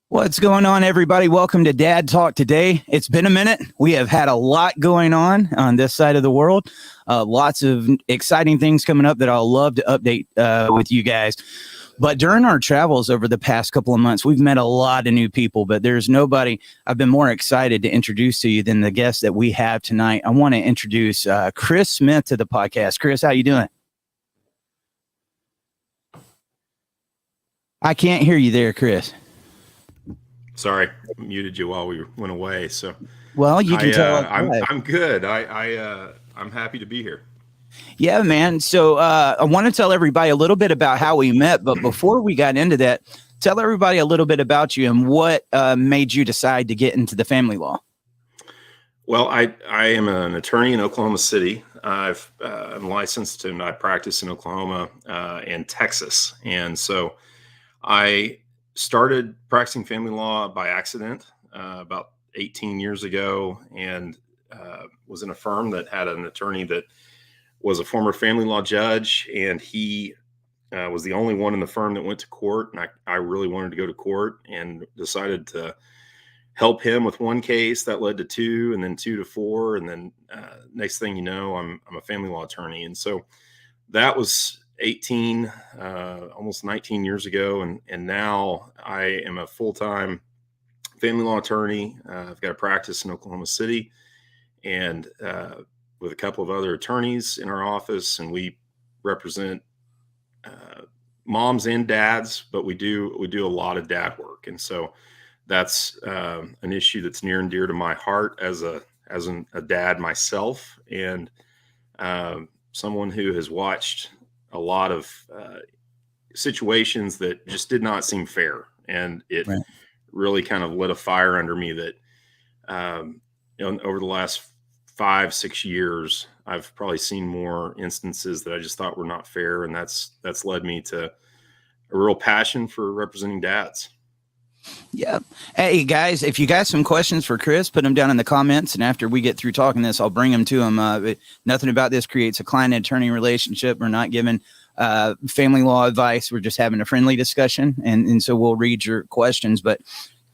What's going on, everybody? Welcome to Dad Talk today. It's been a minute. We have had a lot going on this side of the world. Lots of exciting things coming up that I'll love to update with you guys. But during our travels over the past couple of months, we've met a lot of new people, but there's nobody I've been more excited to introduce to you than the guest that we have tonight. I want to introduce Chris Smith to the podcast. Chris, how you doing? I can't hear you there, Chris. Sorry, muted you while we went away. So, well, you can tell. I'm good. I'm happy to be here. Yeah, man. So I want to tell everybody a little bit about how we met. But before we got into that, tell everybody a little bit about you and what made you decide to get into the family law. Well, I am an attorney in Oklahoma City. I'm licensed and I practice in Oklahoma and Texas. And so I started practicing family law by accident about 18 years ago, and was in a firm that had an attorney that was a former family law judge, and he was the only one in the firm that went to court. And I really wanted to go to court and decided to help him with one case that led to two, and then 2 to 4. And then next thing you know, I'm a family law attorney. And so that was 18, almost 19 years ago. And now I am a full-time family law attorney. I've got a practice in Oklahoma City and with a couple of other attorneys in our office, and we represent moms and dads, but we do a lot of dad work. And so that's an issue that's near and dear to my heart as a dad myself, and someone who has watched a lot of situations that just did not seem fair. And it really kind of lit a fire under me that, over the last 5-6 years, I've probably seen more instances that I just thought were not fair. And that's led me to a real passion for representing dads. Yeah. Hey, guys, if you got some questions for Chris, put them down in the comments. And after we get through talking this, I'll bring them to him. Nothing about this creates a client-attorney relationship. We're not giving family law advice. We're just having a friendly discussion. And so we'll read your questions. But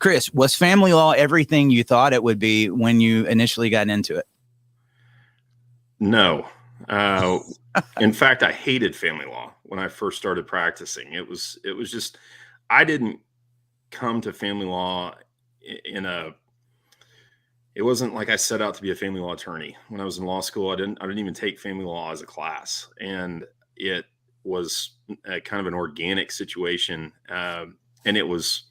Chris, was family law everything you thought it would be when you initially got into it? No. In fact, I hated family law when I first started practicing. It was just, I didn't come to family law it wasn't like I set out to be a family law attorney. When I was in law school, I didn't even take family law as a class. And it was kind of an organic situation. And it was,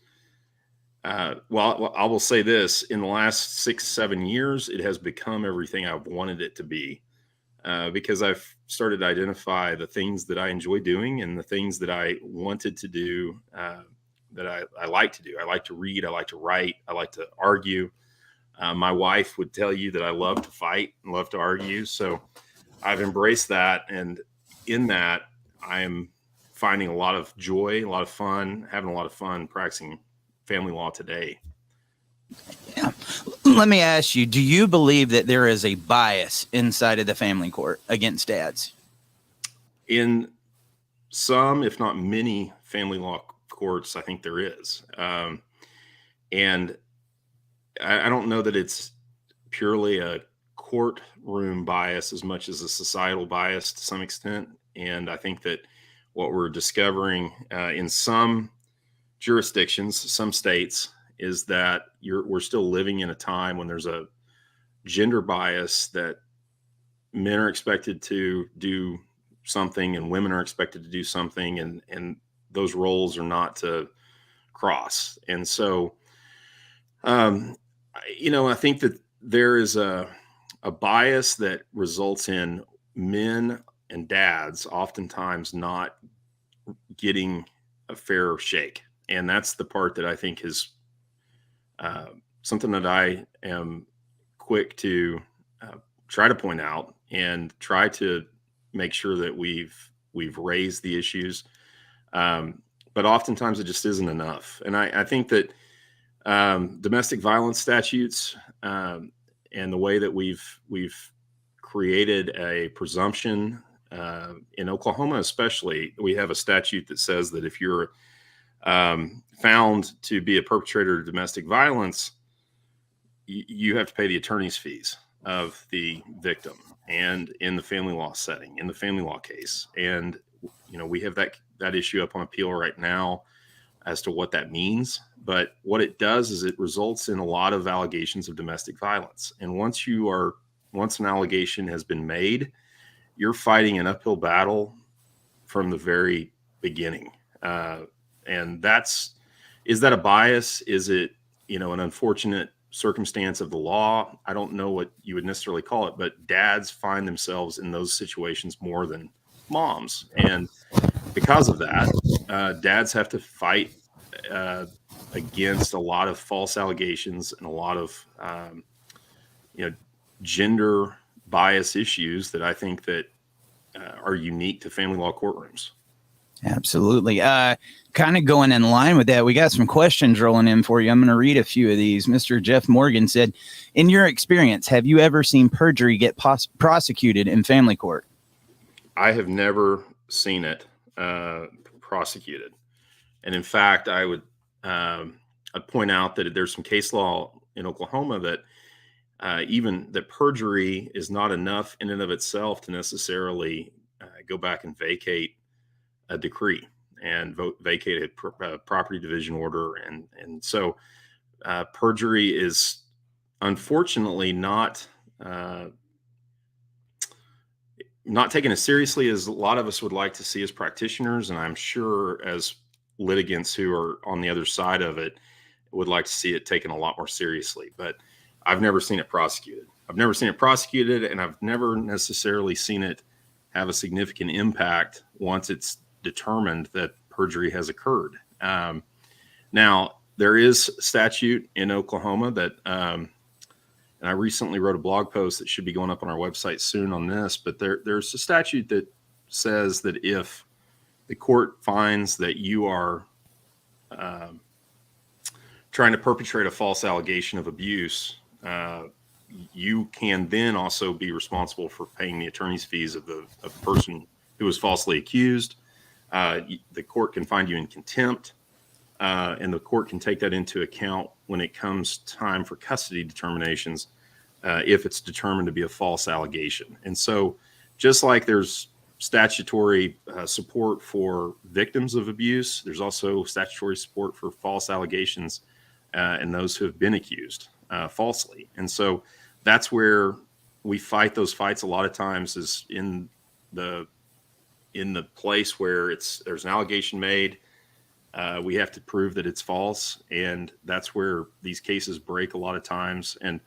well, I will say this, in the last 6-7 years, it has become everything I've wanted it to be. Because I've started to identify the things that I enjoy doing and the things that I wanted to do, that I like to do. I like to read. I like to write. I like to argue. My wife would tell you that I love to fight and love to argue. So I've embraced that. And in that, I am finding a lot of joy, a lot of fun, having a lot of fun practicing family law today. Yeah. Let me ask you, do you believe that there is a bias inside of the family court against dads? In some, if not many, family law courts, I think there is. And I don't know that it's purely a courtroom bias as much as a societal bias to some extent. And I think that what we're discovering in some jurisdictions, some states, is that we're still living in a time when there's a gender bias that men are expected to do something and women are expected to do something, and those roles are not to cross. And so, I think that there is a bias that results in men and dads oftentimes not getting a fair shake. And that's the part that I think is something that I am quick to try to point out and try to make sure that we've raised the issues. But oftentimes it just isn't enough. And I think that domestic violence statutes and the way that we've created a presumption in Oklahoma, especially. We have a statute that says that if you're found to be a perpetrator of domestic violence, you have to pay the attorney's fees of the victim, and in the family law setting, in the family law case. And we have that issue up on appeal right now as to what that means. But what it does is it results in a lot of allegations of domestic violence. And once an allegation has been made, you're fighting an uphill battle from the very beginning. And is that a bias? Is it, an unfortunate circumstance of the law? I don't know what you would necessarily call it, but dads find themselves in those situations more than moms. And because of that, dads have to fight against a lot of false allegations and a lot of, gender bias issues that I think that are unique to family law courtrooms. Absolutely. Kind of going in line with that, we got some questions rolling in for you. I'm going to read a few of these. Mr. Jeff Morgan said, in your experience, have you ever seen perjury get prosecuted in family court? I have never seen it prosecuted. And in fact, I would I'd point out that there's some case law in Oklahoma that even that perjury is not enough in and of itself to necessarily go back and vacate a decree and vacate a property division order. And so perjury is unfortunately not taken as seriously as a lot of us would like to see as practitioners. And I'm sure as litigants who are on the other side of it would like to see it taken a lot more seriously. But I've never seen it prosecuted. And I've never necessarily seen it have a significant impact once it's determined that perjury has occurred. Now, there is statute in Oklahoma that, and I recently wrote a blog post that should be going up on our website soon on this, but there's a statute that says that if the court finds that you are trying to perpetrate a false allegation of abuse, you can then also be responsible for paying the attorney's fees of the person who was falsely accused. The court can find you in contempt, and the court can take that into account when it comes time for custody determinations, if it's determined to be a false allegation. And so just like there's statutory support for victims of abuse, there's also statutory support for false allegations and those who have been accused falsely. And so that's where we fight those fights a lot of times, is in the place where there's an allegation made. We have to prove that it's false. And that's where these cases break a lot of times. And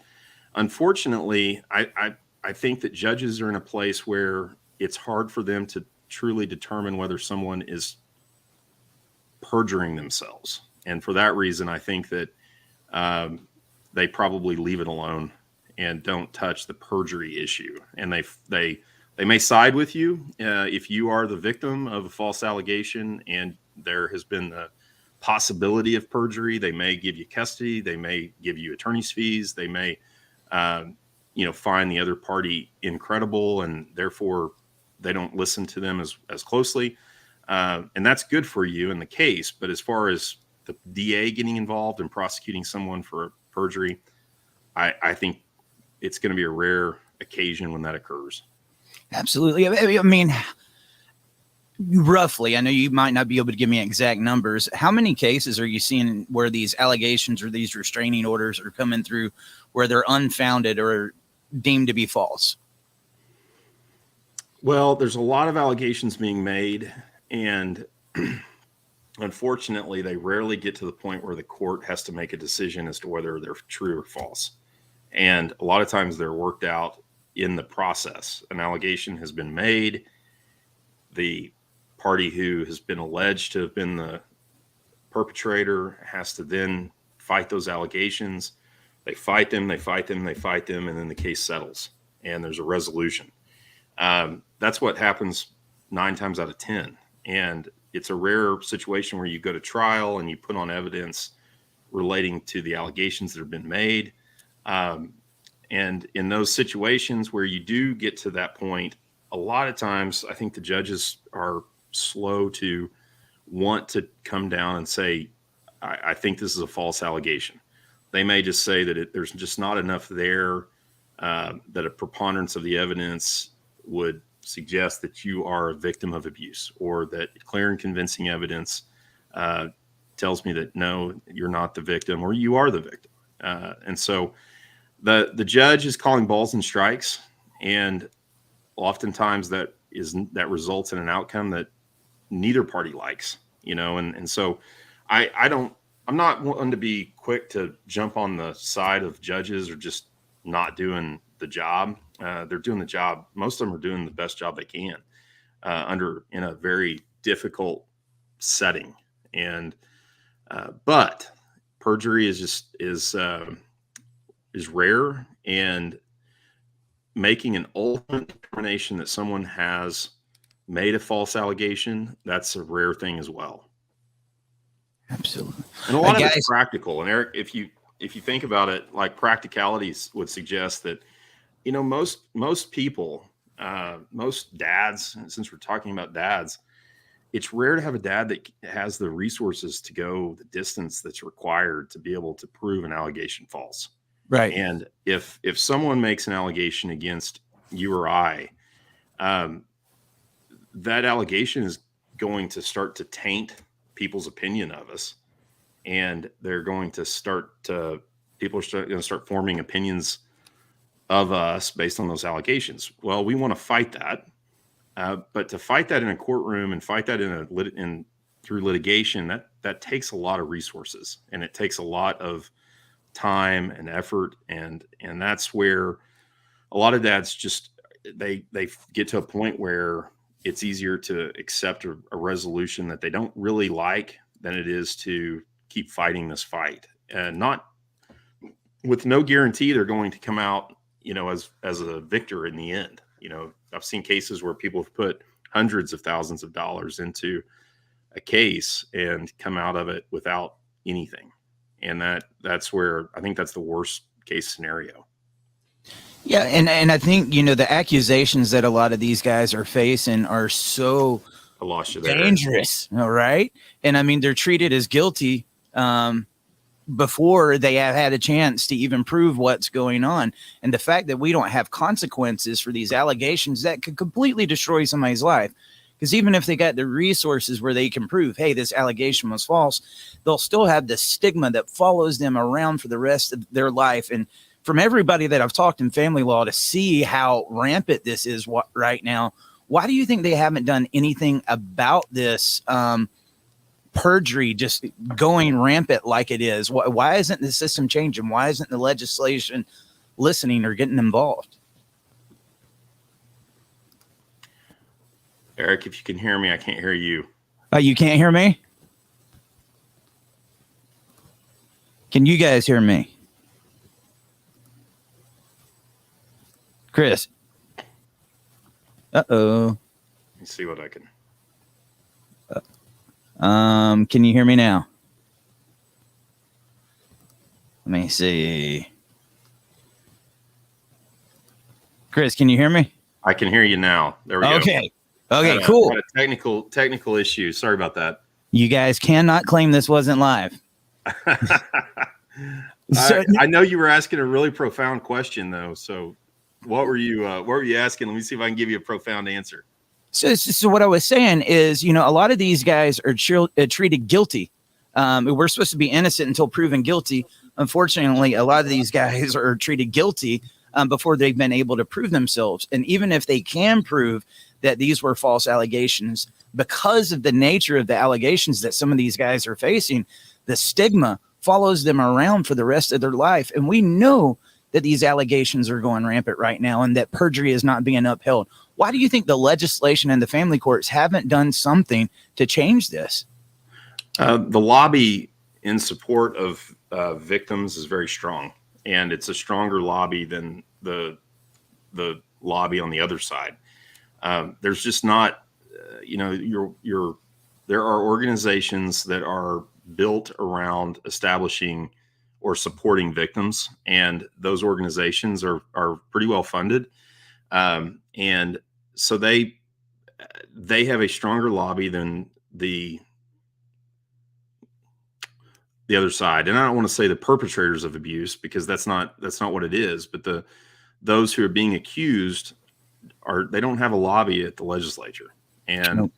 unfortunately, I think that judges are in a place where it's hard for them to truly determine whether someone is perjuring themselves. And for that reason, I think that they probably leave it alone and don't touch the perjury issue. And they may side with you if you are the victim of a false allegation and there has been the possibility of perjury. They may give you custody. They may give you attorney's fees. They may, find the other party incredible, and therefore they don't listen to them as closely. And that's good for you in the case. But as far as the DA getting involved and prosecuting someone for perjury, I think it's going to be a rare occasion when that occurs. Absolutely. I mean, roughly, I know you might not be able to give me exact numbers. How many cases are you seeing where these allegations or these restraining orders are coming through where they're unfounded or deemed to be false? Well, there's a lot of allegations being made, and unfortunately, they rarely get to the point where the court has to make a decision as to whether they're true or false. And a lot of times they're worked out in the process. An allegation has been made. The party who has been alleged to have been the perpetrator has to then fight those allegations. They fight them, and then the case settles and there's a resolution. That's what happens 9 times out of 10. And it's a rare situation where you go to trial and you put on evidence relating to the allegations that have been made. And in those situations where you do get to that point, a lot of times I think the judges are slow to want to come down and say, I think this is a false allegation. They may just say that there's just not enough there, that a preponderance of the evidence would suggest that you are a victim of abuse, or that clear and convincing evidence tells me that no, you're not the victim, or you are the victim. And so the judge is calling balls and strikes, and oftentimes that results in an outcome that neither party likes, and so I'm not one to be quick to jump on the side of judges or just not doing the job. They're doing the job. Most of them are doing the best job they can in a very difficult setting. And but perjury is rare, and making an ultimate determination that someone has made a false allegation, that's a rare thing as well. Absolutely. And a lot of it's practical. And Eric, if you think about it, like, practicalities would suggest that, most people, most dads, since we're talking about dads, it's rare to have a dad that has the resources to go the distance that's required to be able to prove an allegation false. Right. And if someone makes an allegation against you or I, that allegation is going to start to taint people's opinion of us, and they're going to people are going to start forming opinions of us based on those allegations. Well, we want to fight that, but to fight that in a courtroom and fight that through litigation, that takes a lot of resources, and it takes a lot of time and effort, and that's where a lot of dads just they get to a point where it's easier to accept a resolution that they don't really like than it is to keep fighting this fight, and not with no guarantee they're going to come out, as a victor in the end. I've seen cases where people have put hundreds of thousands of dollars into a case and come out of it without anything. And that's where I think that's the worst case scenario. Yeah, and I think, the accusations that a lot of these guys are facing are so dangerous, all right? And I mean, they're treated as guilty before they have had a chance to even prove what's going on. And the fact that we don't have consequences for these allegations that could completely destroy somebody's life. Because even if they got the resources where they can prove, hey, this allegation was false, they'll still have the stigma that follows them around for the rest of their life. And from everybody that I've talked in family law, to see how rampant this is right now, why do you think they haven't done anything about this perjury just going rampant like it is? Why isn't the system changing? Why isn't the legislation listening or getting involved? Eric, if you can hear me, I can't hear you. You can't hear me? Can you guys hear me? Chris. Uh-oh. Let me see what I can. Can you hear me now? Let me see. Chris, can you hear me? I can hear you now. There we go. Okay, cool. A technical issue. Sorry about that. You guys cannot claim this wasn't live. I know you were asking a really profound question, though. So what were you asking? Let me see if I can give you a profound answer. So what I was saying is, a lot of these guys are treated guilty. We're supposed to be innocent until proven guilty. Unfortunately, a lot of these guys are treated guilty before they've been able to prove themselves. And even if they can prove that these were false allegations, because of the nature of the allegations that some of these guys are facing, the stigma follows them around for the rest of their life. And we know that these allegations are going rampant right now and that perjury is not being upheld. Why do you think the legislation and the family courts haven't done something to change this? The lobby in support of victims is very strong, and it's a stronger lobby than the lobby on the other side. There's just not, there are organizations that are built around establishing or supporting victims. And those organizations are pretty well funded. And so they have a stronger lobby than the other side. And I don't want to say the perpetrators of abuse, because that's not what it is, but those who are being accused they don't have a lobby at the legislature. And Nope.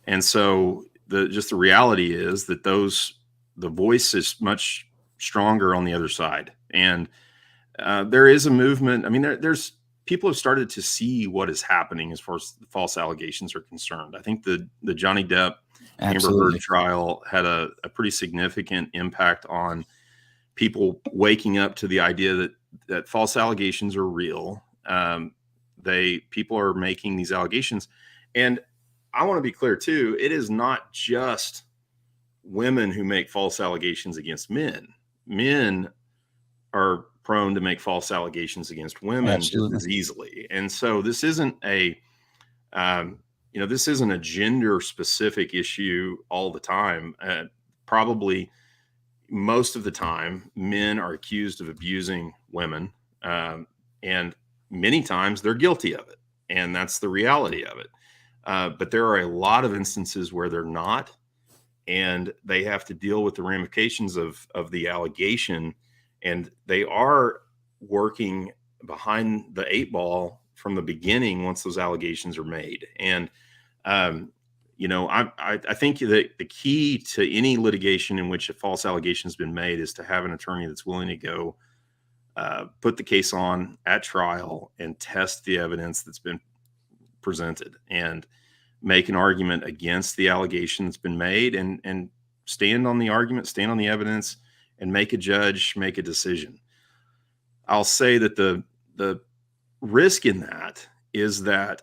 and so the reality is that the voice is much stronger on the other side. And there is a movement. I mean, there's people have started to see what is happening as far as false allegations are concerned. I think the Johnny Depp Amber Heard trial had a pretty significant impact on people waking up to the idea that false allegations are real. People are making these allegations. And I want to be clear too, it is not just women who make false allegations against men. Men are prone to make false allegations against women just as easily. And so this isn't a gender specific issue all the time. Probably most of the time, men are accused of abusing women, and many times they're guilty of it. And that's the reality of it. But there are a lot of instances where they're not, and they have to deal with the ramifications of the allegation. And they are working behind the 8 ball from the beginning once those allegations are made. And, I think that the key to any litigation in which a false allegation has been made is to have an attorney that's willing to go put the case on at trial and test the evidence that's been presented and make an argument against the allegation that's been made, and stand on the argument, stand on the evidence, and make a decision. I'll say that the risk in that is that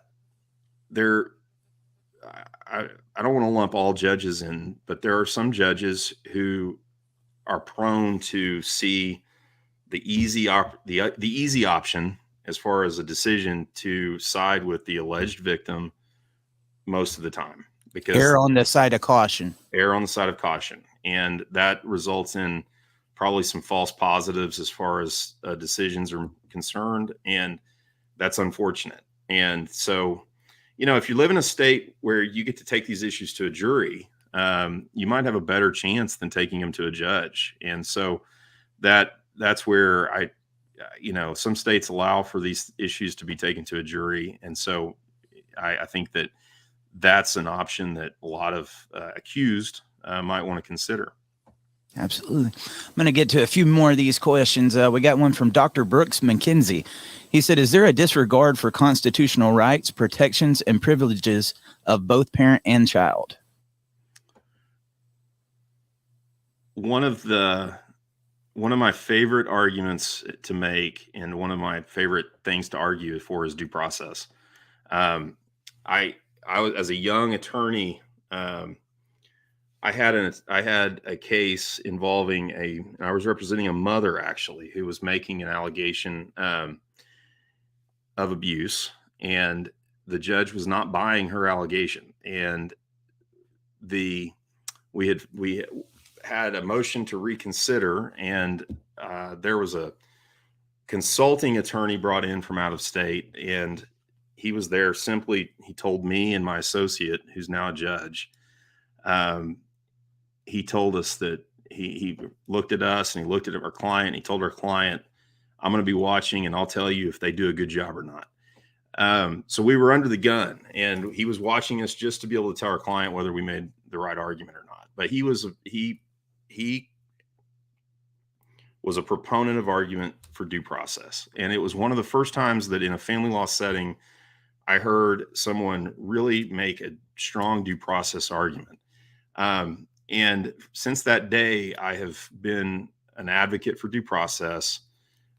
I don't want to lump all judges in, but there are some judges who are prone to see the easy option as far as a decision to side with the alleged victim most of the time, because err on the side of caution. And that results in probably some false positives as far as decisions are concerned. And that's unfortunate. And so, if you live in a state where you get to take these issues to a jury, you might have a better chance than taking them to a judge. And so that's where some states allow for these issues to be taken to a jury. And so I think that's an option that a lot of accused might want to consider. Absolutely. I'm going to get to a few more of these questions. We got one from Dr. Brooks McKenzie. He said, is there a disregard for constitutional rights, protections, and privileges of both parent and child? One of my favorite arguments to make, and one of my favorite things to argue for, is due process. I was, as a young attorney, I had a case involving I was representing a mother, actually, who was making an allegation of abuse, and the judge was not buying her allegation. And we had a motion to reconsider, and there was a consulting attorney brought in from out of state, and he was there. He told me and my associate, who's now a judge, he told us that he looked at us and he looked at our client. He told our client, I'm going to be watching and I'll tell you if they do a good job or not. So we were under the gun, and he was watching us just to be able to tell our client whether we made the right argument or not. But he was a proponent of argument for due process. And it was one of the first times that in a family law setting, I heard someone really make a strong due process argument. And since that day, I have been an advocate for due process.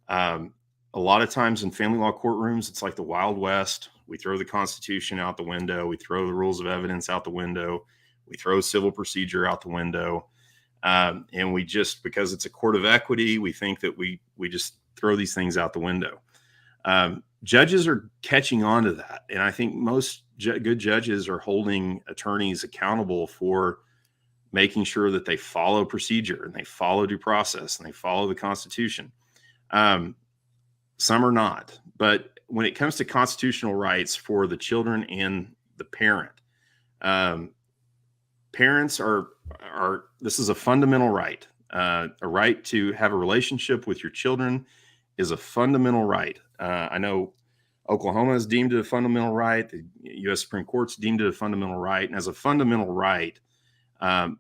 A lot of times in family law courtrooms, it's like the Wild West. We throw the Constitution out the window. We throw the rules of evidence out the window. We throw civil procedure out the window. And we just, because it's a court of equity, we think that we just throw these things out the window. Judges are catching on to that. And I think most good judges are holding attorneys accountable for making sure that they follow procedure and they follow due process and they follow the Constitution. Some are not, but when it comes to constitutional rights for the children and the parent, parents are this is a fundamental right. A right to have a relationship with your children is a fundamental right. I know Oklahoma has deemed it a fundamental right. The U.S. Supreme Court's deemed it a fundamental right. And as a fundamental right,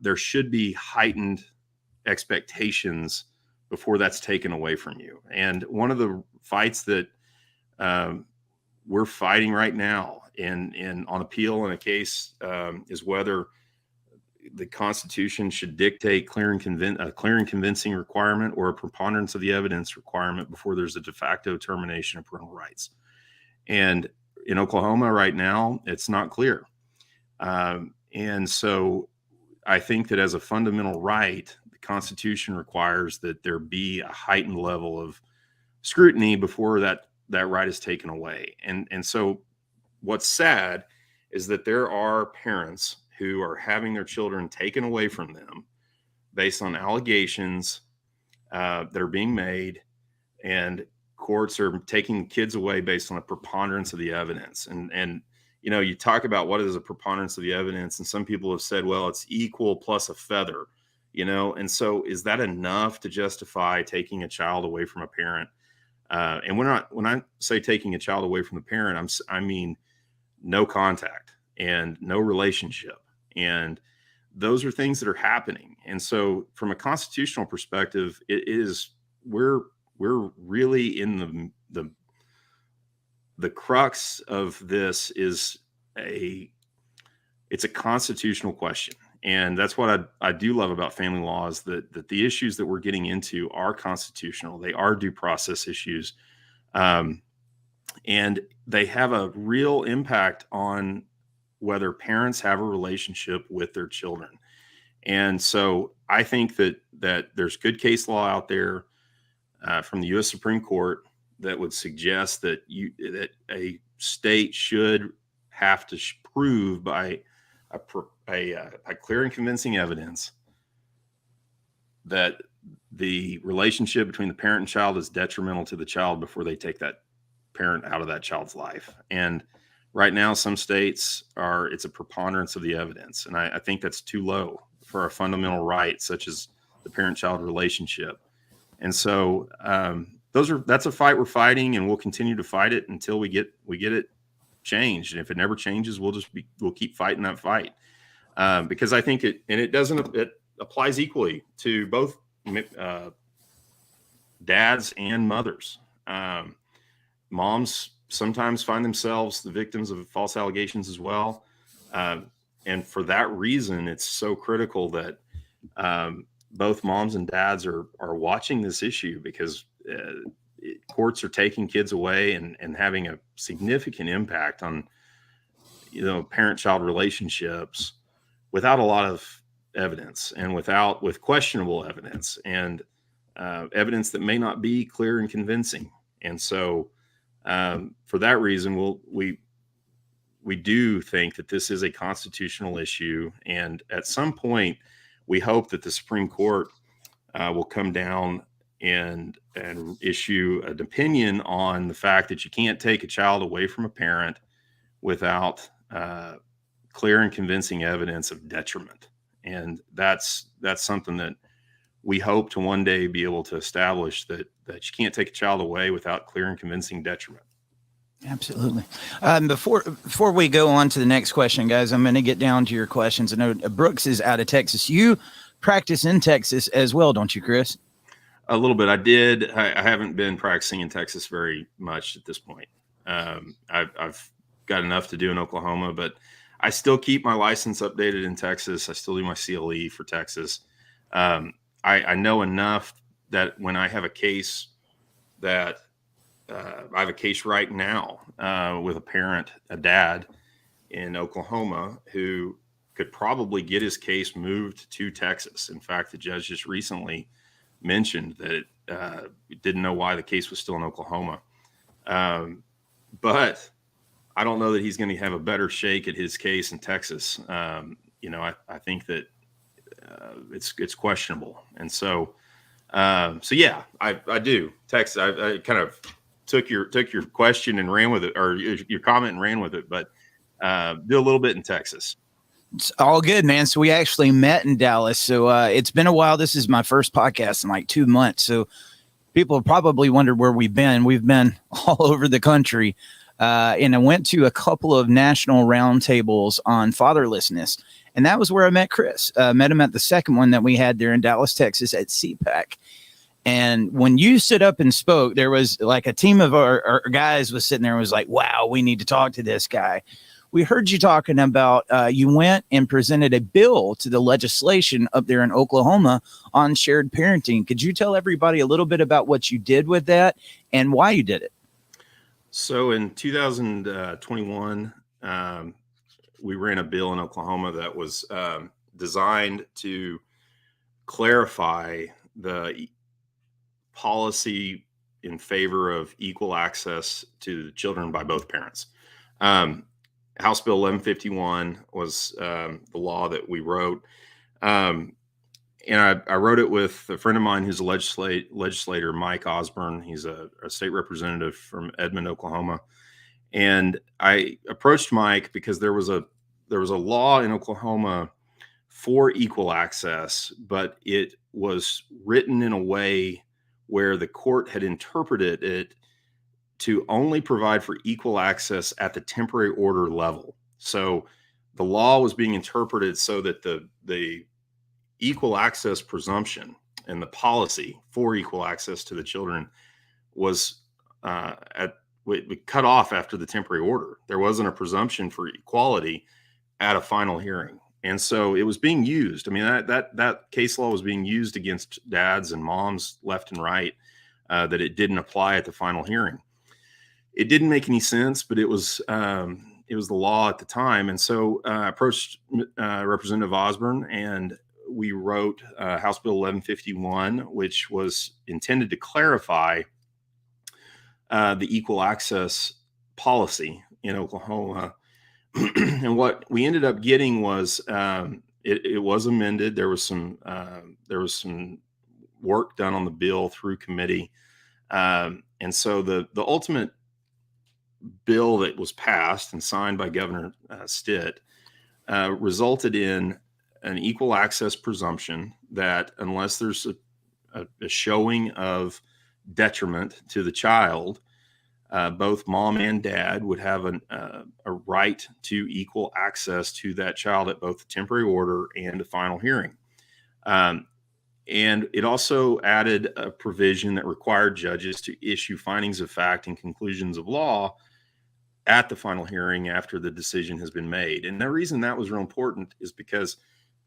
there should be heightened expectations before that's taken away from you. And one of the fights that we're fighting right now in on appeal in a case is whether the Constitution should dictate a clear and convincing requirement or a preponderance of the evidence requirement before there's a de facto termination of parental rights. And in Oklahoma right now, it's not clear. And so I think that as a fundamental right, the Constitution requires that there be a heightened level of scrutiny before that right is taken away. And so what's sad is that there are parents who are having their children taken away from them based on allegations that are being made, and courts are taking kids away based on a preponderance of the evidence. And you know, you talk about what is a preponderance of the evidence, and some people have said, well, it's equal plus a feather, you know. And so is that enough to justify taking a child away from a parent? And when I say taking a child away from the parent, I mean no contact and no relationship. And those are things that are happening. And so from a constitutional perspective, we're really in the crux of this is it's a constitutional question. And that's what I do love about family law is that the issues that we're getting into are constitutional. They are due process issues. And they have a real impact on whether parents have a relationship with their children. And so I think that there's good case law out there from the U.S. Supreme Court that would suggest that a state should have to prove by a clear and convincing evidence that the relationship between the parent and child is detrimental to the child before they take that parent out of that child's life. And right now, some states it's a preponderance of the evidence. And I think that's too low for a fundamental right, such as the parent-child relationship. And so that's a fight we're fighting, and we'll continue to fight it until we get it changed. And if it never changes, we'll keep fighting that fight. Because I think it applies equally to both dads and mothers. Moms sometimes find themselves the victims of false allegations as well. And for that reason, it's so critical that both moms and dads are watching this issue, because courts are taking kids away and having a significant impact on, you know, parent-child relationships without a lot of evidence and with questionable evidence and evidence that may not be clear and convincing. And so for that reason, we do think that this is a constitutional issue. And at some point, we hope that the Supreme Court will come down and issue an opinion on the fact that you can't take a child away from a parent without clear and convincing evidence of detriment. And that's something that we hope to one day be able to establish, that you can't take a child away without clear and convincing detriment. Absolutely. Before we go on to the next question, guys, I'm going to get down to your questions. I know Brooks is out of Texas. You practice in Texas as well, don't you, Chris? A little bit. I did. I haven't been practicing in Texas very much at this point. I've got enough to do in Oklahoma, but I still keep my license updated in Texas. I still do my CLE for Texas. I know enough that when I have a case that I have a case right now with a dad in Oklahoma who could probably get his case moved to Texas. In fact, the judge just recently mentioned that didn't know why the case was still in Oklahoma. But I don't know that he's going to have a better shake at his case in Texas. I think that it's questionable. And so yeah, I do. Texas. I kind of took your question and ran with it, or your comment and ran with it, but do a little bit in Texas. It's all good, man. So we actually met in Dallas. So it's been a while. This is my first podcast in like 2 months. So people have probably wondered where we've been. We've been all over the country. And I went to a couple of national roundtables on fatherlessness. And that was where I met Chris. Met him at the second one that we had there in Dallas, Texas at CPAC. And when you stood up and spoke, there was like a team of our guys was sitting there and was like, wow, we need to talk to this guy. We heard you talking about you went and presented a bill to the legislation up there in Oklahoma on shared parenting. Could you tell everybody a little bit about what you did with that and why you did it? So in 2021, we ran a bill in Oklahoma that was designed to clarify the policy in favor of equal access to children by both parents. House Bill 1151 was the law that we wrote. And I wrote it with a friend of mine who's a legislator, Mike Osborne. He's a state representative from Edmond, Oklahoma. And I approached Mike because there was a law in Oklahoma for equal access, but it was written in a way where the court had interpreted it to only provide for equal access at the temporary order level. So the law was being interpreted so that the equal access presumption and the policy for equal access to the children was cut off after the temporary order. There wasn't a presumption for equality at a final hearing. And so it was being used. I mean, that case law was being used against dads and moms left and right, that it didn't apply at the final hearing. It didn't make any sense, but it was the law at the time. And so I approached Representative Osborne, and we wrote House Bill 1151, which was intended to clarify the equal access policy in Oklahoma. And what we ended up getting was it was amended. There was some work done on the bill through committee, and so the ultimate bill that was passed and signed by Governor Stitt resulted in an equal access presumption that unless there's a showing of detriment to the child, both mom and dad would have a right to equal access to that child at both the temporary order and the final hearing. And it also added a provision that required judges to issue findings of fact and conclusions of law at the final hearing after the decision has been made. And the reason that was real important is because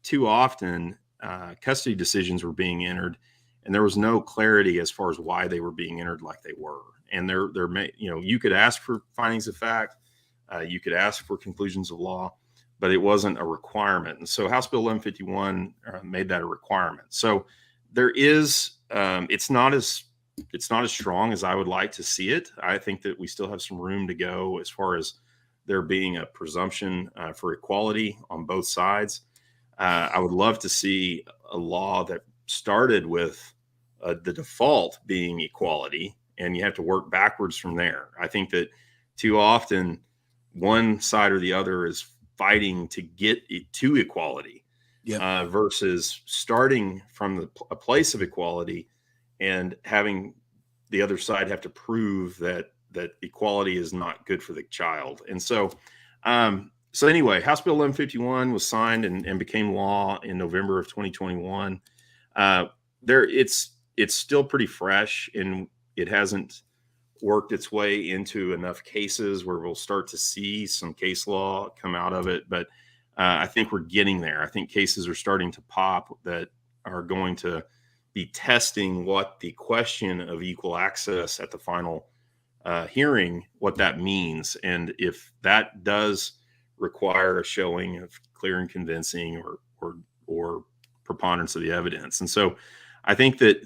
too often custody decisions were being entered and there was no clarity as far as why they were being entered like they were. And you could ask for findings of fact, you could ask for conclusions of law, but it wasn't a requirement. And so House Bill 1151 made that a requirement. So there is, it's not as strong as I would like to see it. I think that we still have some room to go as far as there being a presumption for equality on both sides. I would love to see a law that started with the default being equality, and you have to work backwards from there. I think that too often one side or the other is fighting to get it to equality, versus starting from a place of equality and having the other side have to prove that equality is not good for the child. And so, anyway, House Bill 1151 was signed and became law in November of 2021. It's still pretty fresh, and it hasn't worked its way into enough cases where we'll start to see some case law come out of it. But I think we're getting there. I think cases are starting to pop that are going to be testing what the question of equal access at the final hearing, what that means. And if that does require a showing of clear and convincing or preponderance of the evidence. And so I think that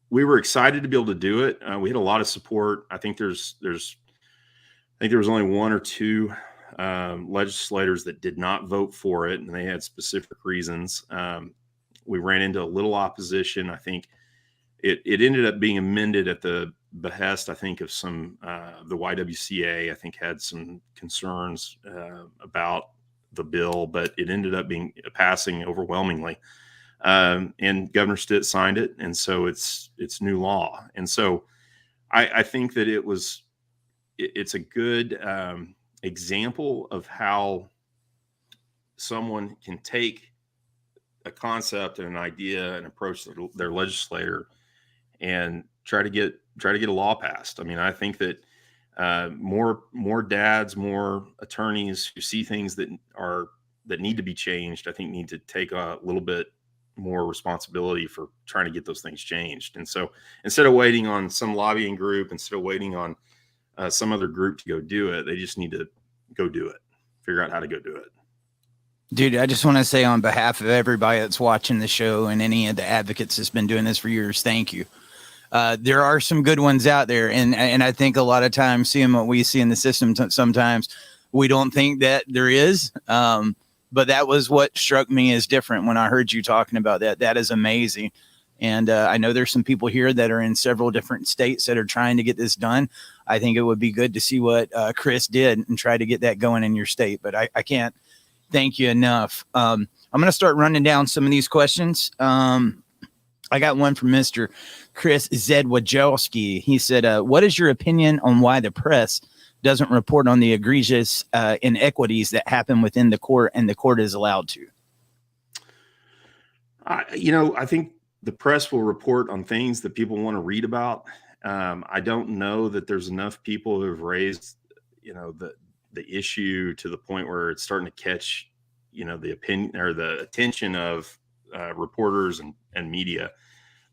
we were excited to be able to do it. We had a lot of support. I think there was only one or two legislators that did not vote for it, and they had specific reasons. We ran into a little opposition. I think it ended up being amended at the behest, I think, of some the YWCA. I think had some concerns about the bill, but it ended up being passing overwhelmingly. And Governor Stitt signed it, and so it's new law. And so I think that it's a good example of how someone can take a concept and an idea and approach their legislator and try to get a law passed. I mean, I think that more dads, more attorneys who see things that need to be changed, I think need to take a little bit more responsibility for trying to get those things changed. And so instead of waiting on some lobbying group, instead of waiting on some other group to go do it, they just need to go do it, figure out how to go do it. Dude, I just want to say on behalf of everybody that's watching the show and any of the advocates that's been doing this for years, thank you. There are some good ones out there. And I think a lot of times seeing what we see in the system, sometimes we don't think that there is. But that was what struck me as different when I heard you talking about that. That is amazing. And I know there's some people here that are in several different states that are trying to get this done. I think it would be good to see what Chris did and try to get that going in your state. But I can't thank you enough. I'm going to start running down some of these questions. I got one from Mr. Chris Zedwajowski. He said, what is your opinion on why the press doesn't report on the egregious inequities that happen within the court and the court is allowed to? I think the press will report on things that people want to read about. I don't know that there's enough people who have raised, the issue to the point where it's starting to catch, the opinion or the attention of reporters and media.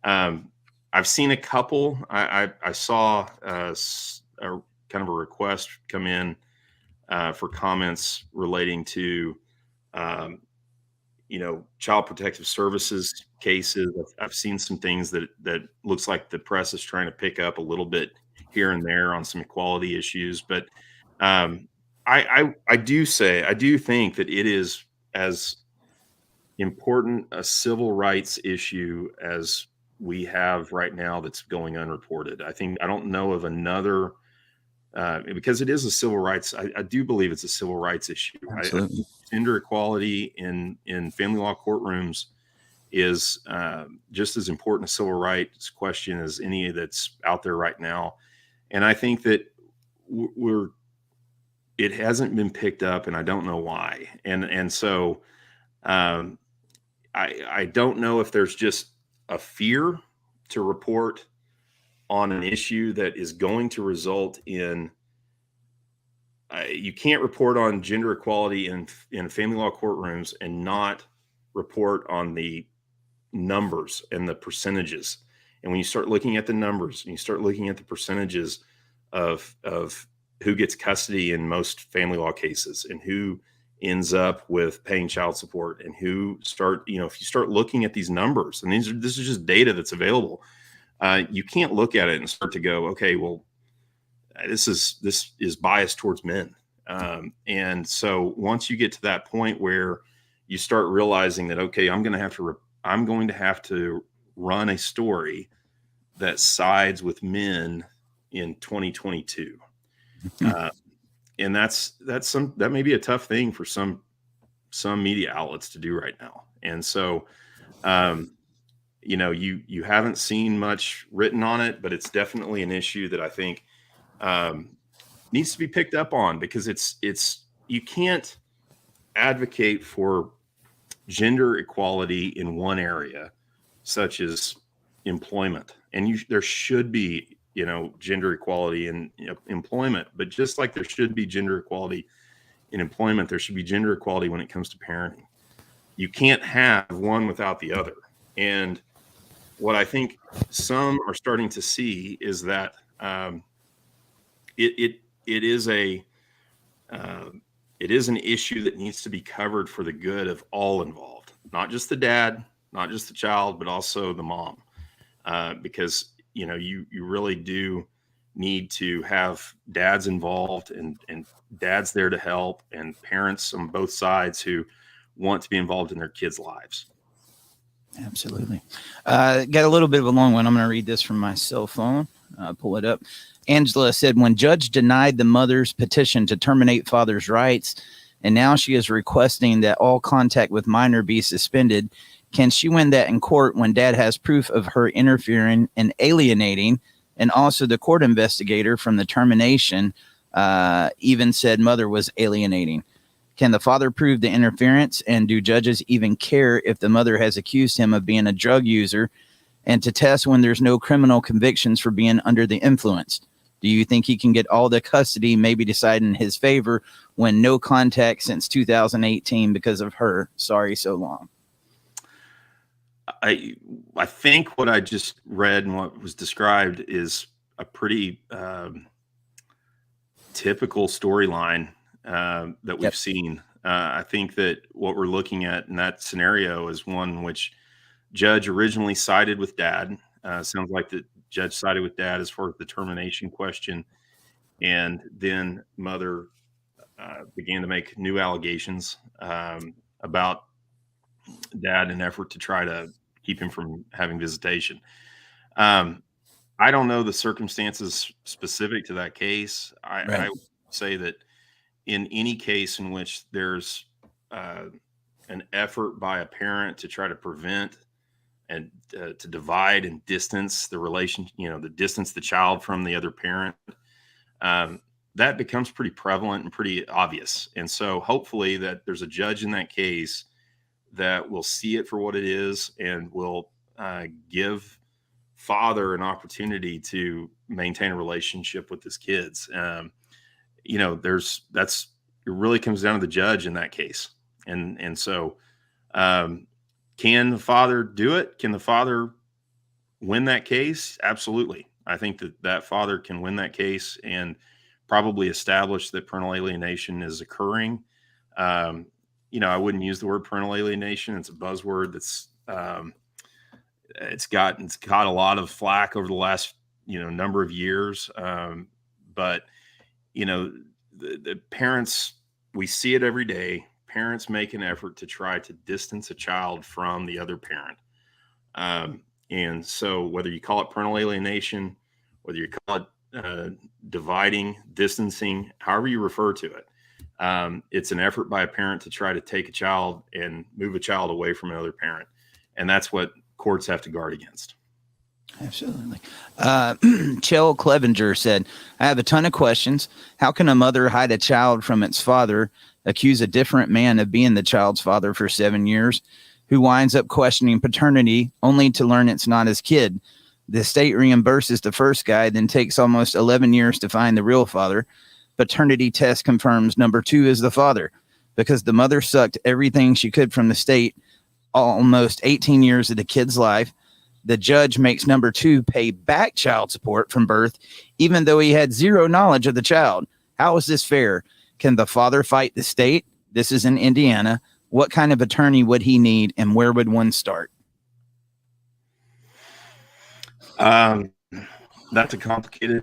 I've seen a couple. I saw a kind of a request come in for comments relating to, child protective services cases. I've seen some things that looks like the press is trying to pick up a little bit here and there on some equality issues. But I do think that it is as important a civil rights issue as we have right now that's going unreported. I don't know of another, because it is a civil rights. I do believe it's a civil rights issue. Absolutely. Gender equality in family law courtrooms is just as important a civil rights question as any that's out there right now. And I think that it hasn't been picked up, and I don't know why. And so I don't know if there's just a fear to report on an issue that is going to result in you can't report on gender equality in family law courtrooms and not report on the numbers and the percentages. And when you start looking at the numbers and you start looking at the percentages of who gets custody in most family law cases and who ends up with paying child support and if you start looking at these numbers, and this is just data that's available, you can't look at it and start to go, okay, well, this is biased towards men. And so once you get to that point where you start realizing that, okay, I'm going to have to run a story that sides with men in 2022. And that may be a tough thing for some media outlets to do right now. And so, you haven't seen much written on it, but it's definitely an issue that I think needs to be picked up on, because you can't advocate for gender equality in one area, such as employment, and there should be gender equality in employment, but just like there should be gender equality in employment, there should be gender equality when it comes to parenting. You can't have one without the other. And what I think some are starting to see is that it is an issue that needs to be covered for the good of all involved, not just the dad, not just the child, but also the mom, because you really do need to have dads involved and dads there to help, and parents on both sides who want to be involved in their kids' lives. Absolutely. Got a little bit of a long one. I'm going to read this from my cell phone. Pull it up. Angela said, when judge denied the mother's petition to terminate father's rights, and now she is requesting that all contact with minor be suspended, can she win that in court when dad has proof of her interfering and alienating? And also the court investigator from the termination even said mother was alienating. Can the father prove the interference? And do judges even care if the mother has accused him of being a drug user? And to test when there's no criminal convictions for being under the influence? Do you think he can get all the custody, maybe decide in his favor when no contact since 2018 because of her? Sorry so long. I think what I just read and what was described is a pretty typical storyline that we've seen. I think that what we're looking at in that scenario is one in which judge originally sided with dad. Sounds like the judge sided with dad as far as the termination question, and then mother began to make new allegations about dad in an effort to try to keep him from having visitation. I don't know the circumstances specific to that case. I would say that in any case in which there's an effort by a parent to try to prevent and to divide and distance the relation, the distance the child from the other parent, that becomes pretty prevalent and pretty obvious. And so hopefully that there's a judge in that case that will see it for what it is and will give father an opportunity to maintain a relationship with his kids. It really comes down to the judge in that case. And so, can the father do it? Can the father win that case? Absolutely. I think that father can win that case and probably establish that parental alienation is occurring. I wouldn't use the word parental alienation. It's a buzzword that's, it's got a lot of flack over the last, number of years. But the parents, we see it every day. Parents make an effort to try to distance a child from the other parent. And so whether you call it parental alienation, whether you call it dividing, distancing, however you refer to it, it's an effort by a parent to try to take a child and move a child away from another parent. And that's what courts have to guard against. Absolutely. Chell Clevenger said, I have a ton of questions. How can a mother hide a child from its father, accuse a different man of being the child's father for 7 years, who winds up questioning paternity only to learn it's not his kid? The state reimburses the first guy, then takes almost 11 years to find the real father. Paternity test confirms number 2 is the father because the mother sucked everything she could from the state, almost 18 years of the kid's life. The judge makes number 2 pay back child support from birth, even though he had zero knowledge of the child. How is this fair? Can the father fight the state? This is in Indiana. What kind of attorney would he need, and where would one start? That's a complicated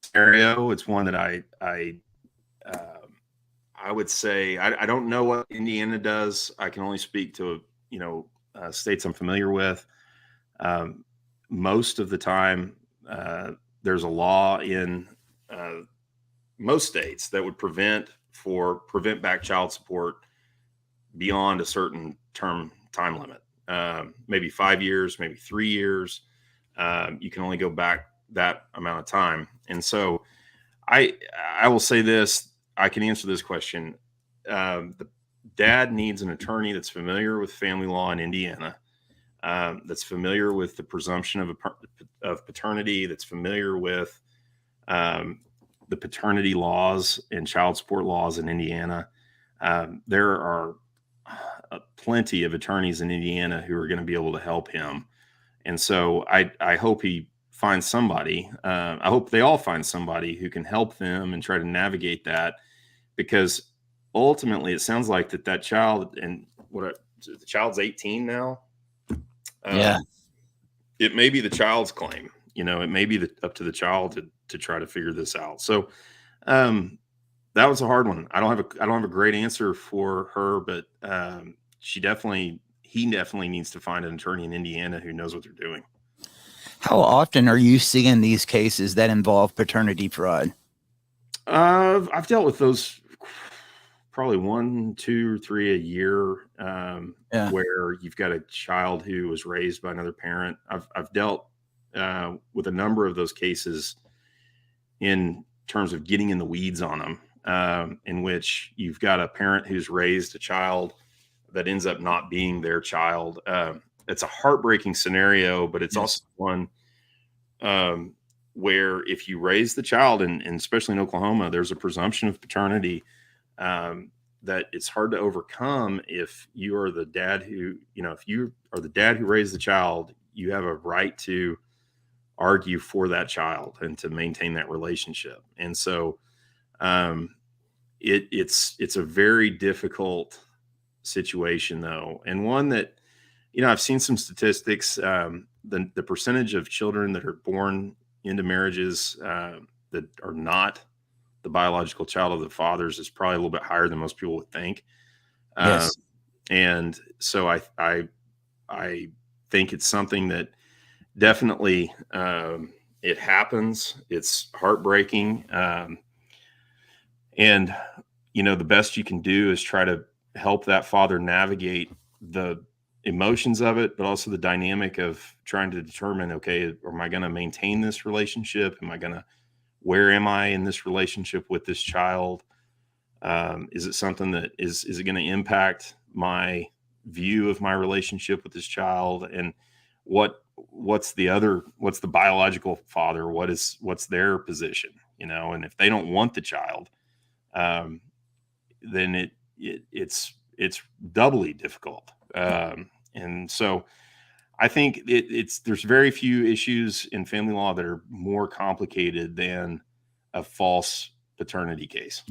scenario. It's one that I would say I don't know what Indiana does. I can only speak to states I'm familiar with. Most of the time, there's a law in most states that would prevent back child support beyond a certain time limit. Maybe 5 years, maybe 3 years. You can only go back that amount of time. And so I will say this, I can answer this question. The dad needs an attorney that's familiar with family law in Indiana, that's familiar with the presumption of paternity, that's familiar with the paternity laws and child support laws in Indiana. There are plenty of attorneys in Indiana who are going to be able to help him. And so I hope he finds somebody. I hope they all find somebody who can help them and try to navigate that, because ultimately it sounds like that child, and the child's 18 now. Yeah. It may be the child's claim. it may be up to the child to try to figure this out. So that was a hard one. I don't have a great answer for her, but he definitely needs to find an attorney in Indiana who knows what they're doing. How often are you seeing these cases that involve paternity fraud? I've dealt with those probably 1, 2, or 3 a year, where you've got a child who was raised by another parent. I've dealt with a number of those cases in terms of getting in the weeds on them, in which you've got a parent who's raised a child that ends up not being their child. It's a heartbreaking scenario, but it's also one where if you raise the child, and especially in Oklahoma, there's a presumption of paternity that it's hard to overcome. If you are the dad who, if you are the dad who raised the child, you have a right to argue for that child and to maintain that relationship. And so it's a very difficult situation, though, and one that, I've seen some statistics. The percentage of children that are born into marriages that are not the biological child of the fathers is probably a little bit higher than most people would think. Yes. And so I think it's something that definitely it happens. It's heartbreaking. And, the best you can do is try to help that father navigate the emotions of it, but also the dynamic of trying to determine, okay, am I going to maintain this relationship? Where am I in this relationship with this child? Is it something that is it going to impact my view of my relationship with this child? And what's the biological father? What's their position? And if they don't want the child, then it's doubly difficult. And so I think there's very few issues in family law that are more complicated than a false paternity case.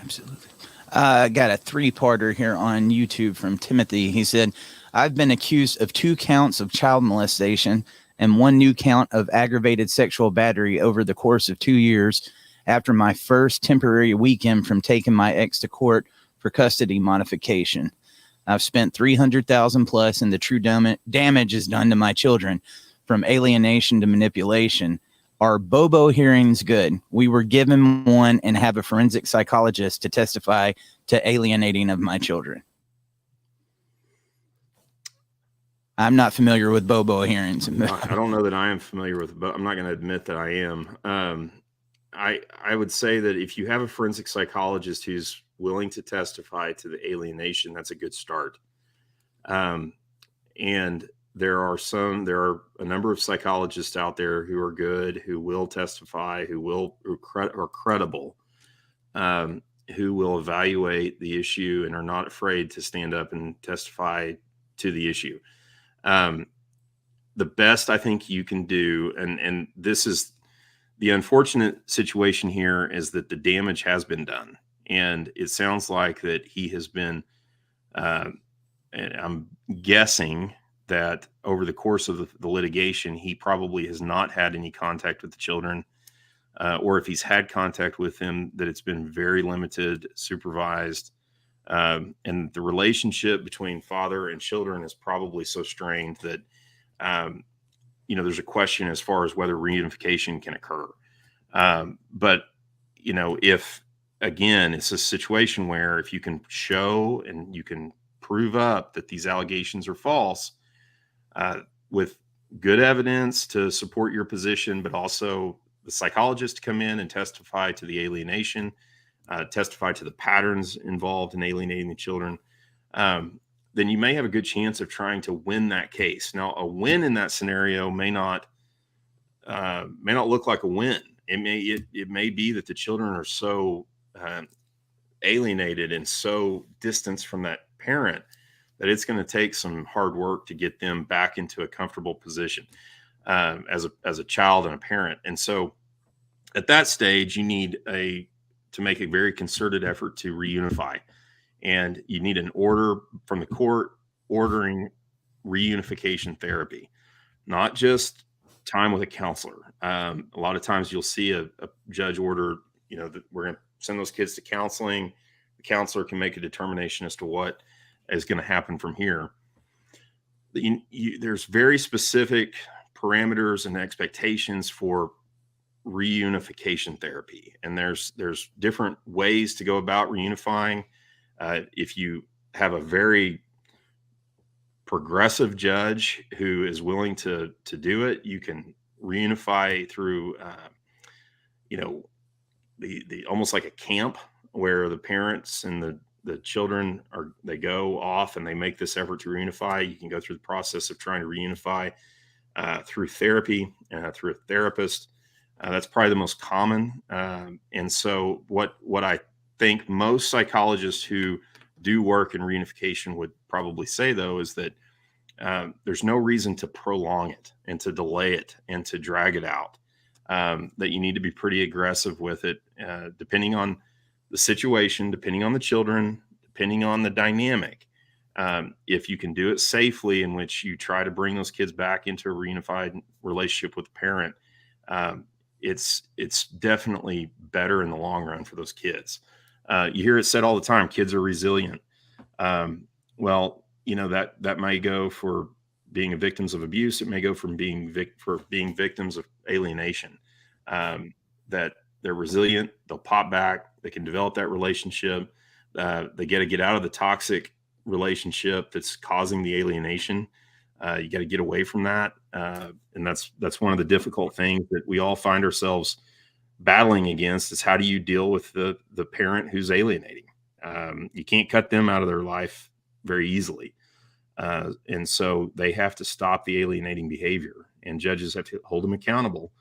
Absolutely. I got a 3-parter here on YouTube from Timothy. He said, I've been accused of 2 counts of child molestation and 1 new count of aggravated sexual battery over the course of 2 years after my first temporary weekend from taking my ex to court for custody modification. I've spent $300,000 plus, and the true damage is done to my children, from alienation to manipulation. Are Bobo hearings good? We were given one and have a forensic psychologist to testify to alienating of my children. I'm not familiar with Bobo hearings. I don't know that I am familiar with, but I'm not going to admit that I am. I would say that if you have a forensic psychologist who's willing to testify to the alienation, that's a good start. And there are a number of psychologists out there who are good, who will testify, who are credible, who will evaluate the issue and are not afraid to stand up and testify to the issue. The best I think you can do, and this is the unfortunate situation here, is that the damage has been done. And it sounds like that he has been, and I'm guessing that over the course of the litigation, he probably has not had any contact with the children, or if he's had contact with them, that it's been very limited, supervised. And the relationship between father and children is probably so strained that, there's a question as far as whether reunification can occur. But, if, again, it's a situation where if you can show and you can prove up that these allegations are false, with good evidence to support your position, but also the psychologist to come in and testify to the alienation, testify to the patterns involved in alienating the children, then you may have a good chance of trying to win that case. Now, a win in that scenario may not look like a win. It may be that the children are so alienated and so distanced from that parent that it's going to take some hard work to get them back into a comfortable position as a child and a parent. And so at that stage, you need to make a very concerted effort to reunify. And you need an order from the court ordering reunification therapy, not just time with a counselor. A lot of times you'll see a judge order, that we're going to send those kids to counseling. The counselor can make a determination as to what is going to happen from here. There's very specific parameters and expectations for reunification therapy, and there's different ways to go about reunifying. If you have a very progressive judge who is willing to do it, you can reunify through the almost like a camp where the parents and the children they go off and they make this effort to reunify. You can go through the process of trying to reunify through therapy, through a therapist. That's probably the most common. And so what I think most psychologists who do work in reunification would probably say, though, is that there's no reason to prolong it and to delay it and to drag it out. That you need to be pretty aggressive with it, depending on the situation, depending on the children, depending on the dynamic. If you can do it safely, in which you try to bring those kids back into a reunified relationship with the parent, it's definitely better in the long run for those kids. You hear it said all the time, kids are resilient. Well, that may go for being victims of abuse. It may go from being victims of alienation. That they're resilient, they'll pop back, they can develop that relationship. They got to get out of the toxic relationship that's causing the alienation. You got to get away from that. And that's one of the difficult things that we all find ourselves battling against, is how do you deal with the parent who's alienating? You can't cut them out of their life very easily. And so they have to stop the alienating behavior, and judges have to hold them accountable.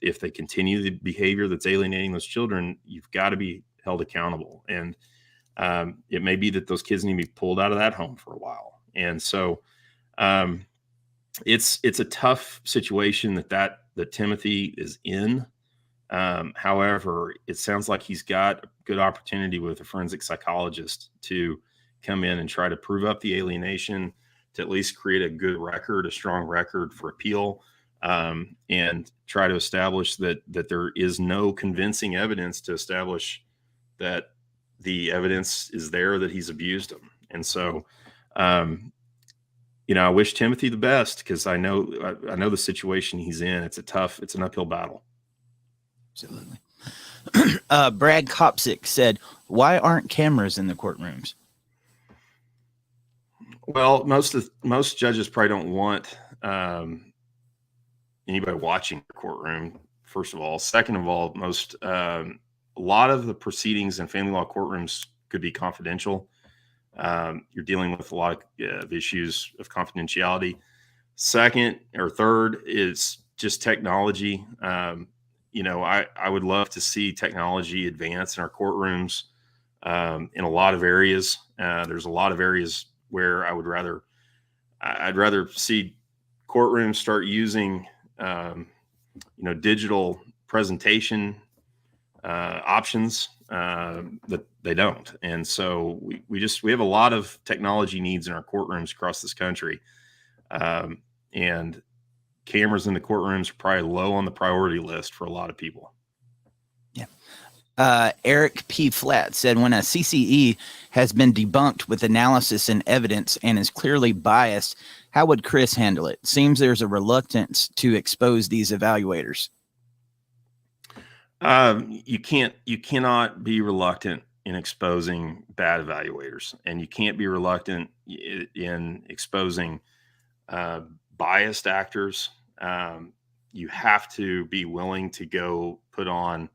If they continue the behavior that's alienating those children, you've got to be held accountable. And it may be that those kids need to be pulled out of that home for a while. And so it's a tough situation that Timothy is in. However, it sounds like he's got a good opportunity with a forensic psychologist to come in and try to prove up the alienation, to at least create a good record, a strong record for appeal, and try to establish that there is no convincing evidence to establish that the evidence is there that he's abused him. And so, I wish Timothy the best, because I know the situation he's in. It's an uphill battle. Absolutely. Brad Kopsick said, "Why aren't cameras in the courtrooms?" Well, most judges probably don't want anybody watching the courtroom, first of all. Second of all, a lot of the proceedings in family law courtrooms could be confidential. You're dealing with a lot of issues of confidentiality. Second or third is just technology. I would love to see technology advance in our courtrooms in a lot of areas. There's a lot of areas where I'd rather see courtrooms start using digital presentation options that they don't. And so we have a lot of technology needs in our courtrooms across this country. And cameras in the courtrooms are probably low on the priority list for a lot of people. Yeah. Eric P. Flat said, "When a CCE has been debunked with analysis and evidence and is clearly biased, how would Chris handle it? Seems there's a reluctance to expose these evaluators." You cannot be reluctant in exposing bad evaluators, and you can't be reluctant in exposing biased actors. You have to be willing to go put on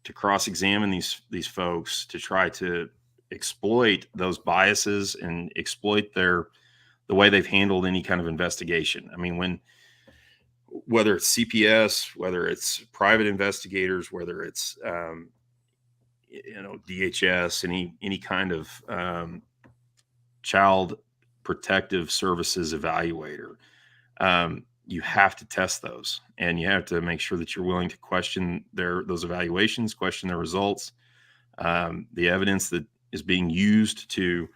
to cross-examine these folks, to try to exploit those biases and exploit the way they've handled any kind of investigation. I mean, whether it's CPS, whether it's private investigators, whether it's DHS, any kind of child protective services evaluator, you have to test those, and you have to make sure that you're willing to question those evaluations, question their results, the evidence that is being used to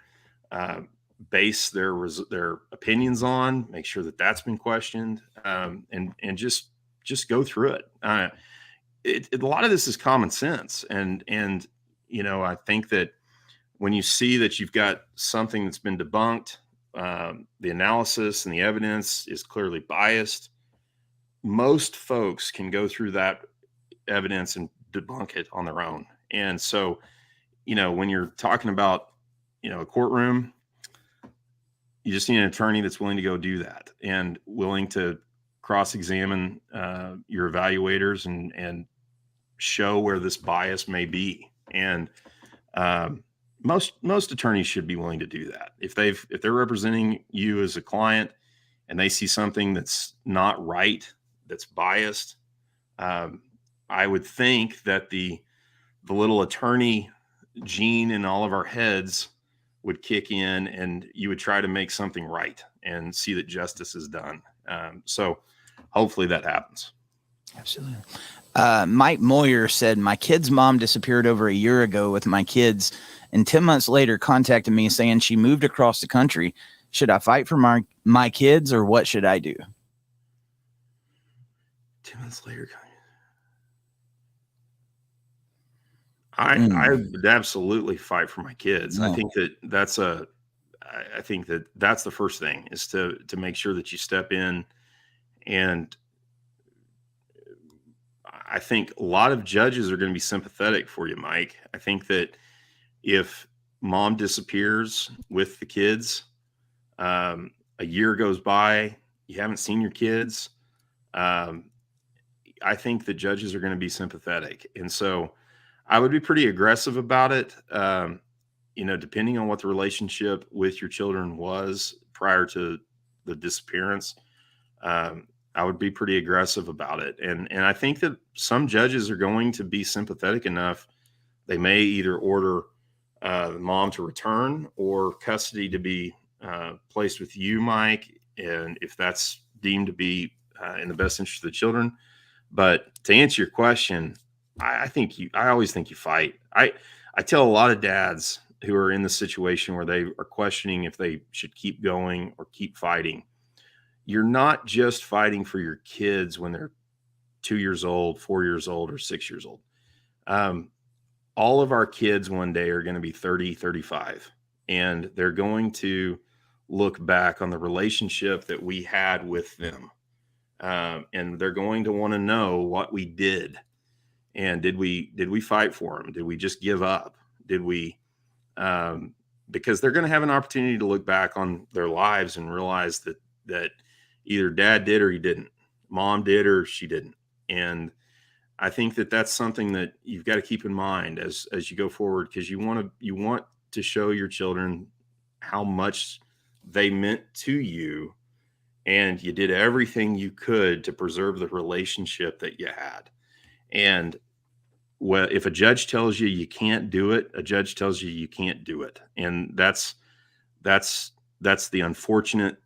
base their opinions on, make sure that that's been questioned, and just go through it. A lot of this is common sense, and I think that when you see that you've got something that's been debunked, the analysis and the evidence is clearly biased. Most folks can go through that evidence and debunk it on their own. And so, when you're talking about, a courtroom, you just need an attorney that's willing to go do that and willing to cross-examine your evaluators and show where this bias may be. And most attorneys should be willing to do that. If they're representing you as a client and they see something that's not right, that's biased, I would think that the little attorney gene in all of our heads would kick in, and you would try to make something right and see that justice is done. So hopefully that happens. Absolutely. Mike Moyer said, my kid's mom disappeared over a year ago with my kids, and 10 months later contacted me saying she moved across the country. Should I fight for my kids, or what should I do? 10 months later. I would absolutely fight for my kids. No. I think that's the first thing, is to make sure that you step in. And I think a lot of judges are going to be sympathetic for you, Mike. I think that if mom disappears with the kids, a year goes by, you haven't seen your kids, I think the judges are going to be sympathetic. And so I would be pretty aggressive about it. Depending on what the relationship with your children was prior to the disappearance, I would be pretty aggressive about it. And I think that some judges are going to be sympathetic enough. They may either order the mom to return or custody to be placed with you, Mike, and if that's deemed to be in the best interest of the children. But to answer your question, I always think you fight. I tell a lot of dads who are in the situation where they are questioning if they should keep going or keep fighting. You're not just fighting for your kids when they're 2 years old, 4 years old, or 6 years old. All of our kids one day are going to be 30, 35, and they're going to look back on the relationship that we had with them. And they're going to want to know what we did. And did we fight for them? Did we just give up? Did we, because they're going to have an opportunity to look back on their lives and realize that either dad did or he didn't, mom did or she didn't. And I think that that's something that you've got to keep in mind as you go forward, because you want to show your children how much they meant to you, and you did everything you could to preserve the relationship that you had. And if a judge tells you you can't do it, a judge tells you you can't do it. And that's the unfortunate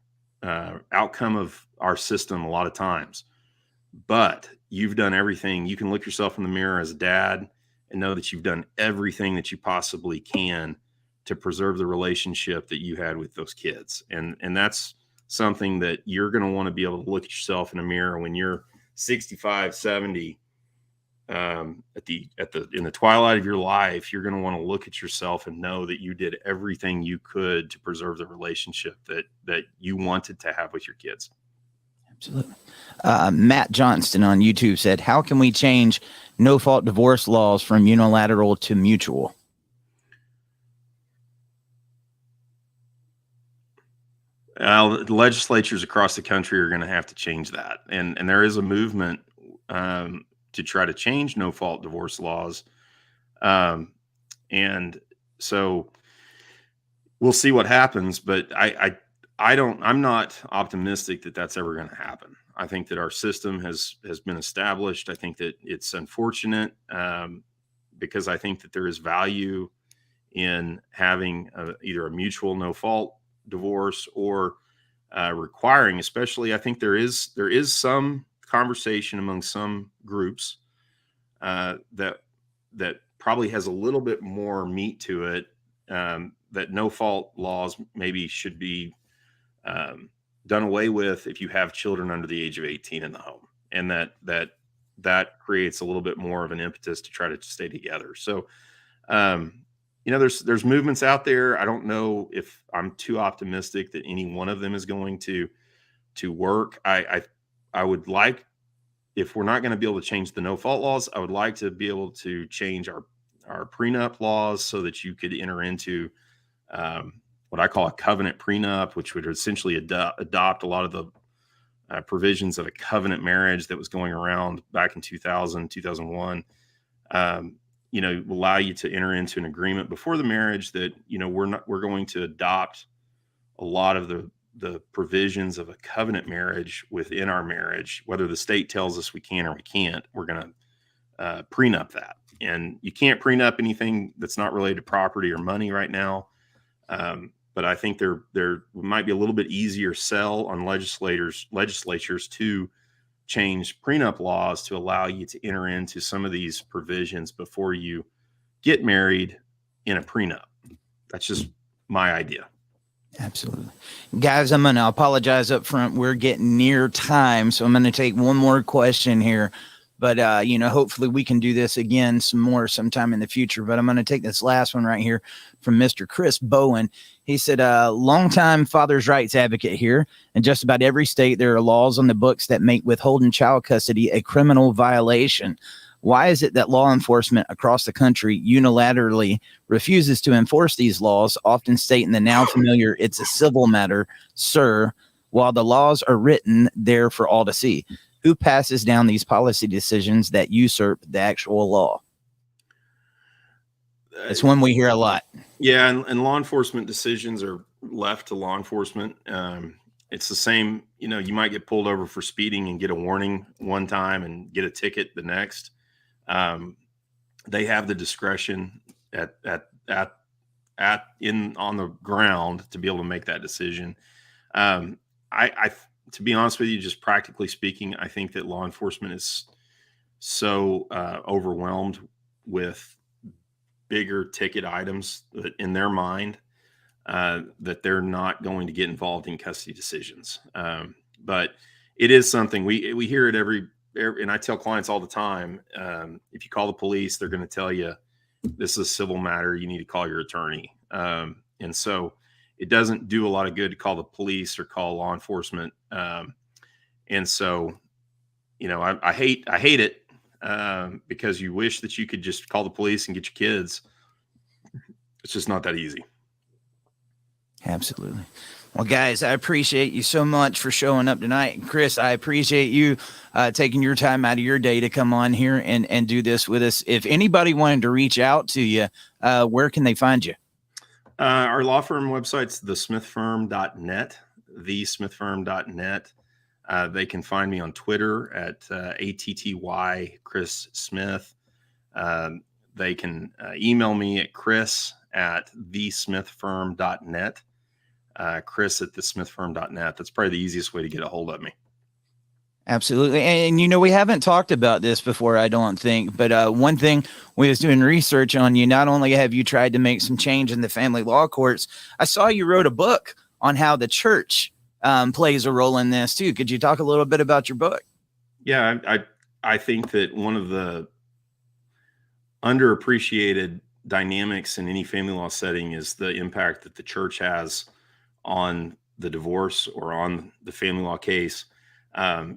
outcome of our system a lot of times. But you've done everything. You can look yourself in the mirror as a dad and know that you've done everything that you possibly can to preserve the relationship that you had with those kids. And that's something that you're going to want to be able to look at yourself in a mirror when you're 65, 70, in the twilight of your life. You're going to want to look at yourself and know that you did everything you could to preserve the relationship that you wanted to have with your kids. Absolutely. Matt Johnston on YouTube said, how can we change no-fault divorce laws from unilateral to mutual? The legislatures across the country are going to have to change that. And there is a movement to try to change no-fault divorce laws. And so we'll see what happens, but I'm not optimistic that that's ever going to happen. I think that our system has been established. I think that it's unfortunate because I think that there is value in having either a mutual no-fault divorce or requiring, especially, I think there is some conversation among some groups that probably has a little bit more meat to it that no fault laws maybe should be done away with if you have children under the age of 18 in the home, and that creates a little bit more of an impetus to try to stay together. So, there's movements out there. I don't know if I'm too optimistic that any one of them is going to work. I would like, if we're not going to be able to change the no fault laws, I would like to be able to change our prenup laws so that you could enter into what I call a covenant prenup, which would essentially adopt a lot of the provisions of a covenant marriage that was going around back in 2000, 2001. Allow you to enter into an agreement before the marriage that, we're going to adopt a lot of the provisions of a covenant marriage within our marriage. Whether the state tells us we can or we can't, we're going to prenup that. And you can't prenup anything that's not related to property or money right now. But I think there might be a little bit easier sell on legislatures to change prenup laws to allow you to enter into some of these provisions before you get married in a prenup. That's just my idea. Absolutely. Guys, I'm going to apologize up front. We're getting near time, so I'm going to take one more question here. But, hopefully we can do this again sometime in the future. But I'm going to take this last one right here from Mr. Chris Bowen. He said, longtime father's rights advocate here. In just about every state, there are laws on the books that make withholding child custody a criminal violation. Why is it that law enforcement across the country unilaterally refuses to enforce these laws, often stating the now familiar, "It's a civil matter, sir," while the laws are written there for all to see? Who passes down these policy decisions that usurp the actual law? It's one we hear a lot. Yeah, and law enforcement decisions are left to law enforcement. It's the same, you might get pulled over for speeding and get a warning one time and get a ticket the next. They have the discretion on the ground to be able to make that decision. To be honest with you, just practically speaking, I think that law enforcement is so overwhelmed with bigger ticket items that in their mind that they're not going to get involved in custody decisions. But it is something we hear it every, and I tell clients all the time, if you call the police, they're going to tell you this is a civil matter. You need to call your attorney. And so it doesn't do a lot of good to call the police or call law enforcement. And so, I hate it because you wish that you could just call the police and get your kids. It's just not that easy. Absolutely. Well, guys, I appreciate you so much for showing up tonight. Chris, I appreciate you taking your time out of your day to come on here and do this with us. If anybody wanted to reach out to you, where can they find you? Our law firm website's thesmithfirm.net, thesmithfirm.net. They can find me on Twitter at ATTY Chris Smith. They can email me at chris@thesmithfirm.net. Chris@thesmithfirm.net. That's probably the easiest way to get a hold of me. Absolutely. And, we haven't talked about this before, I don't think, but one thing we was doing research on you, not only have you tried to make some change in the family law courts, I saw you wrote a book on how the church plays a role in this too. Could you talk a little bit about your book? Yeah, I think that one of the underappreciated dynamics in any family law setting is the impact that the church has on the divorce or on the family law case,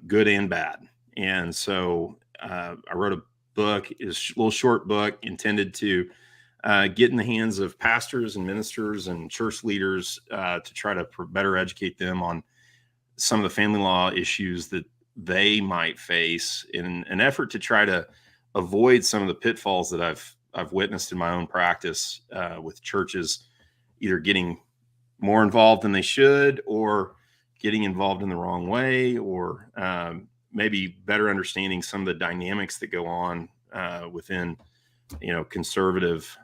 good and bad. And so I wrote a book, is a little short book intended to get in the hands of pastors and ministers and church leaders to try to better educate them on some of the family law issues that they might face in an effort to try to avoid some of the pitfalls that I've witnessed in my own practice with churches either getting more involved than they should or getting involved in the wrong way, or maybe better understanding some of the dynamics that go on within, conservative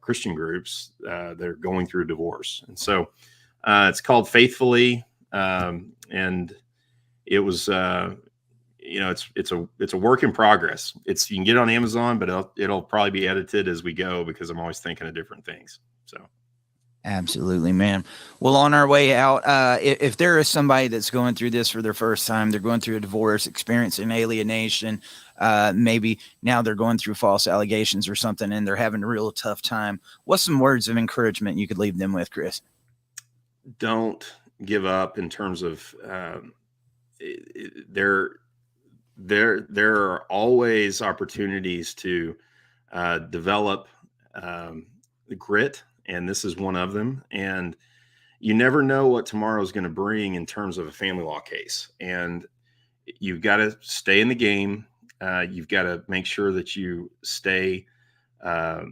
Christian groups that are going through a divorce. And so it's called Faithfully. And it was, it's a work in progress. You can get it on Amazon, but it'll probably be edited as we go because I'm always thinking of different things. So. Absolutely, man. Well, on our way out, if there is somebody that's going through this for their first time, they're going through a divorce, experiencing alienation, maybe now they're going through false allegations or something, and they're having a real tough time. What's some words of encouragement you could leave them with, Chris? Don't give up in terms of there are always opportunities to develop the grit, and this is one of them. And you never know what tomorrow is going to bring in terms of a family law case. And you've got to stay in the game. You've got to make sure that you stay, uh,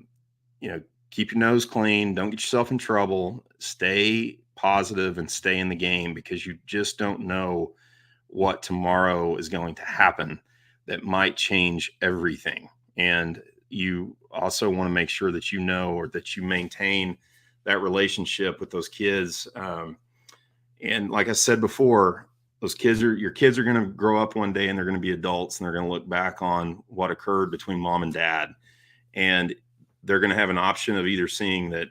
keep your nose clean. Don't get yourself in trouble. Stay positive and stay in the game, because you just don't know what tomorrow is going to happen that might change everything. And you also want to make sure that you know, or that you maintain that relationship with those kids. And like I said before, your kids are going to grow up one day, and they're going to be adults, and they're going to look back on what occurred between mom and dad. And they're going to have an option of either seeing that,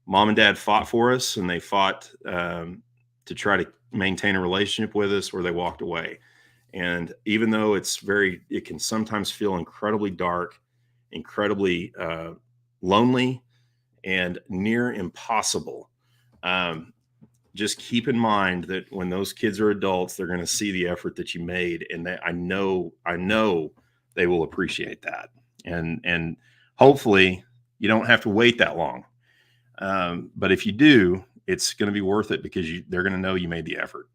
mom and dad fought for us, and they fought to try to maintain a relationship with us, or they walked away. And even though it can sometimes feel incredibly dark, incredibly lonely, and near impossible, just keep in mind that when those kids are adults, they're going to see the effort that you made, and I know they will appreciate that. And hopefully you don't have to wait that long. But if you do, it's going to be worth it, because they're going to know you made the effort.